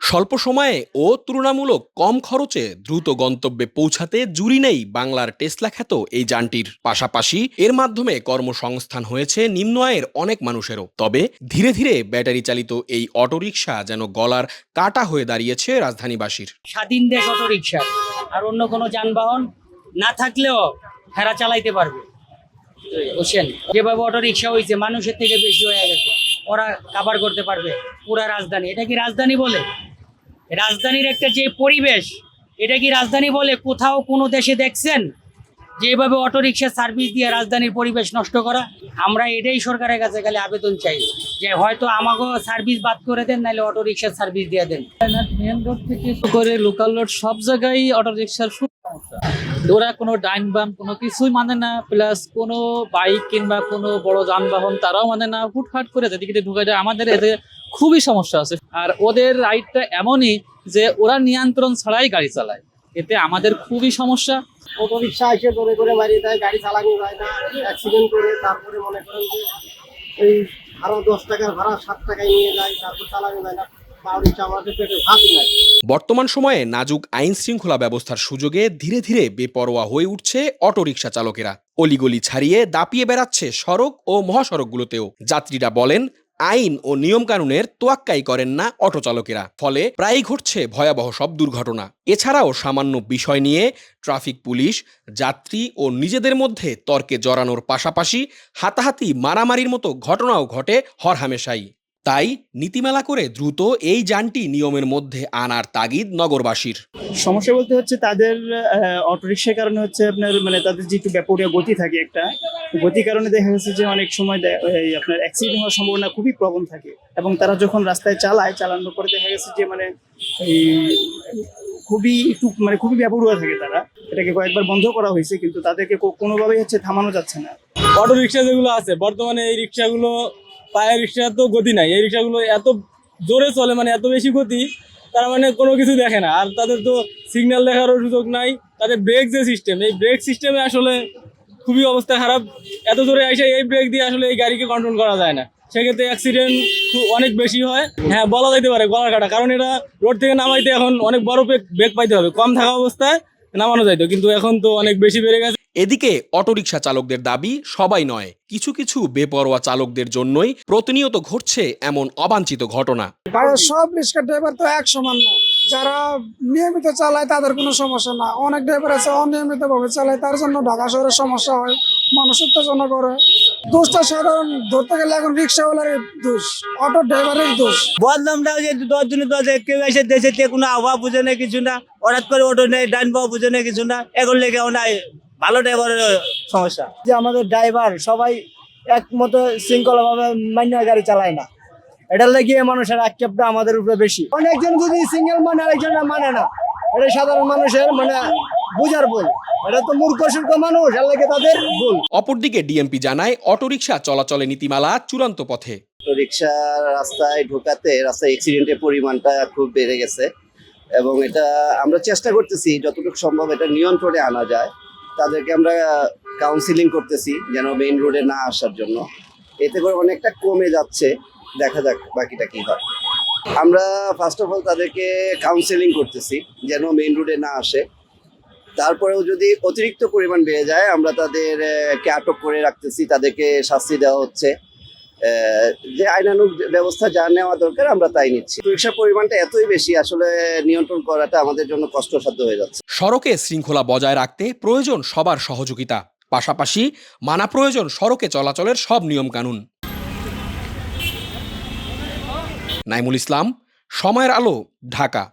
স্বল্প সময়ে ও তুলনামূলক কম খরচে দ্রুত গন্তব্যে পৌঁছাতে জুড়ি নেই বাংলার টেসলা খ্যাত এই যানটির। পাশাপাশি এর মাধ্যমে কর্মসংস্থান হয়েছে নিম্ন আয়ের অনেক মানুষেরও। তবে ধীরে ধীরে ব্যাটারি চালিত এই অটোরিকশা যেন গলার কাটা হয়ে দাঁড়িয়েছে রাজধানীবাসীর। স্বাধীন দেশ অটোরিকশা, আর অন্য কোনো যানবাহন না থাকলেও হেরা চালাইতে পারবে। বুঝছেন, যেভাবে অটোরিকশা হয়েছে মানুষের থেকে বেশি হয়ে গেছে, ওরা কাভার করতে পারবে পুরা রাজধানী। এটা কি রাজধানী বলে? রাজধানীর একটা যে পরিবেশ, এটা কি রাজধানী বলে? কোথাও কোনো দেশে দেখছেন যেভাবে অটোরিকশা সার্ভিস দিয়ে রাজধানীর পরিবেশ নষ্ট করা? আমরা এটাই সরকারের কাছে খালি আবেদন চাই যে হয়তো আমাকে সার্ভিস বাদ করে দেন, নাহলে অটোরিকশার সার্ভিস দিয়ে দেন। মেন রোড থেকে করে লোকাল রোড সব জায়গায় অটোরিকশার খুব সমস্যা। ওরা কোনো ডাইন বাম কোনো কিছুই মানে না, প্লাস কোনো বাইক কিংবা কোনো বড় যানবাহন তারাও মানে না, হুটহাট করে যেদিকে ঢুকে যায়। আমাদের এতে খুবই সমস্যা আছে। আর ওদের রাইডটা এমনই যে ওরা নিয়ন্ত্রণ ছাড়াই গাড়ি চালায়, এতে আমাদের খুবই সমস্যা। অটোরিকশা এসে ধরে করে বাড়িয়ে দেয়, গাড়ি চালানো যায় না, অ্যাক্সিডেন্ট করে তারপরে মনে করেন যে এই ভাড়া 10 টাকার ভাড়া 7 টাকায় নিয়ে যায়, তারপর চালানো যায় না। বর্তমান সময়ে নাজুক আইন শৃঙ্খলা ব্যবস্থার সুযোগে ধীরে ধীরে বেপরোয়া হয়ে উঠছে অটোরিকশা চালকেরা। অলিগলি ছাড়িয়ে দাপিয়ে বেড়াচ্ছে সড়ক ও মহাসড়কগুলোতেও। যাত্রীরা বলেন, আইন ও নিয়ম কানুনের তোয়াক্কাই করেন না অটো চালকেরা। ফলে প্রায়ই ঘটছে ভয়াবহ সব দুর্ঘটনা। এছাড়াও সামান্য বিষয় নিয়ে ট্রাফিক পুলিশ, যাত্রী ও নিজেদের মধ্যে তর্কে জড়ানোর পাশাপাশি হাতাহাতি, মারামারির মতো ঘটনাও ঘটে হরহামেশাই। তাই নীতিমালা করে দ্রুত এই যানটি নিয়মের মধ্যে আনার তাগিদ নগরবাসীর। সমস্যা বলতে হচ্ছে তাদের অটোরিকশার কারণে হচ্ছে আপনার মানে তাদের যে একটু ব্যাপরীয় গতি থাকে, একটা গতির কারণে দেখা গেছে যে অনেক সময় আপনার অ্যাক্সিডেন্ট হওয়ার সম্ভাবনা খুবই প্রবল থাকে। এবং তারা যখন রাস্তায় চালানোর পরে দেখা গেছে যে মানে এই খুবই ব্যাপরীয় থাকে তারা। এটাকে কয়েকবার বন্ধ করা হয়েছে, কিন্তু তাদেরকে কোনোভাবেই হচ্ছে থামানো যাচ্ছে না। অটোরিকশা যেগুলো আছে বর্তমানে, এই রিক্সাগুলো পায়ের রিক্সা তো গতি নাই, এই রিক্সাগুলো এত জোরে চলে, মানে এত বেশি গতি, তারা মানে কোনো কিছু দেখে না। আর তাদের তো সিগন্যাল দেখারও সুযোগ নাই। তাদের ব্রেক যে সিস্টেম, এই ব্রেক সিস্টেমে আসলে খুবই অবস্থা খারাপ। এত জোরে এসে এই ব্রেক দিয়ে আসলে এই গাড়িকে কন্ট্রোল করা যায় না, সেক্ষেত্রে অ্যাক্সিডেন্ট অনেক বেশি হয়। হ্যাঁ, বলা যাইতে পারে গলার কাটা, কারণ এটা রোড থেকে নামাইতে এখন অনেক বড় ব্রেক পাইতে হবে। কম থাকা অবস্থায় নামানো যাইতো, কিন্তু এখন তো অনেক বেশি বেড়ে গেছে। এদিকে অটোরিকশা চালকদের দাবি সবাই নয়, কিছু কিছু বেপরোয়া চালকদের জন্যই প্রতিনিয়ত ঘটছে এমন অবাঞ্ছিত ঘটনা। সব রিক্সা ড্রাইভার তো এক সমান না। যারা নিয়মিত চালায় তাদের কোনো সমস্যা না, অনেক ড্রাইভার আছে অনিয়মিত ভাবে চালায়, তার জন্য ঢাকা শহরের সমস্যা হয়, মানুষ উত্তেজনা করে। দোষটা সাধারণ ধরতে গেলে এখন রিক্সাওয়ালার দোষ, অটো ড্রাইভারের দোষ। বদনামটাও যে 10 দিনে 10 কেউ এসে দেশে কোনো আবহাওয়া বুঝে না, কিছু না, হঠাৎ করে অটো নেই, ডাইন বাবা বুঝে না, কিছু না, এখন লেগেও নাই ভালো ড্রাইভারের সমস্যা। যে আমাদের ড্রাইভার সবাই একমতো শৃঙ্খলা ভাবে মান্য গাড়ি চালায় না, এটার লাগিয়ে মানুষের আক্ষেপটা আমাদের উপরে বেশি। অনেকজন যদি সিঙ্গেল মানে আরেকজন মানে না, এটা সাধারণ মানুষের মানে বুঝার ভুল। এটা তো মূর্খ সূর্খ মানুষ, এর লাগে তাদের ভুল। অপরদিকে ডিএমপি জানায়, অটোরিকশা চলাচলে নীতিমালা চূড়ান্ত পথে। রিক্সা রাস্তায় ঢোকাতে রাস্তায় অ্যাক্সিডেন্টের পরিমাণটা খুব বেড়ে গেছে, এবং এটা আমরা চেষ্টা করতেছি যতটুকু সম্ভব এটা নিয়ন্ত্রণে আনা যায়। তাদেরকে আমরা কাউন্সিলিং করতেছি যেন মেইন রোডে না আসার জন্য। এতে করে অনেকটা কমে যাচ্ছে, দেখা যাক বাকিটা কি হয়। আমরা ফার্স্ট অফ অল তাদেরকে কাউন্সিলিং করতেছি যেন মেইন রোডে না আসে। তারপরেও যদি অতিরিক্ত পরিমাণ বেড়ে যায় আমরা তাদেরকে আটক করে রাখতেছি, তাদেরকে শাস্তি দেওয়া হচ্ছে। যে আইনানুগ ব্যবস্থা যা নেওয়া দরকার আমরা তাই নিচ্ছি। রিক্সার পরিমাণটা এতই বেশি, আসলে নিয়ন্ত্রণ করাটা আমাদের জন্য কষ্টসাধ্য হয়ে যাচ্ছে। সড়কে শৃঙ্খলা বজায় রাখতে প্রয়োজন সবার সহযোগিতা, পাশাপাশি মানা প্রয়োজন সড়কে চলাচলের সব নিয়ম কানুন। নাইমুল ইসলাম, সময়ের আলো, ঢাকা।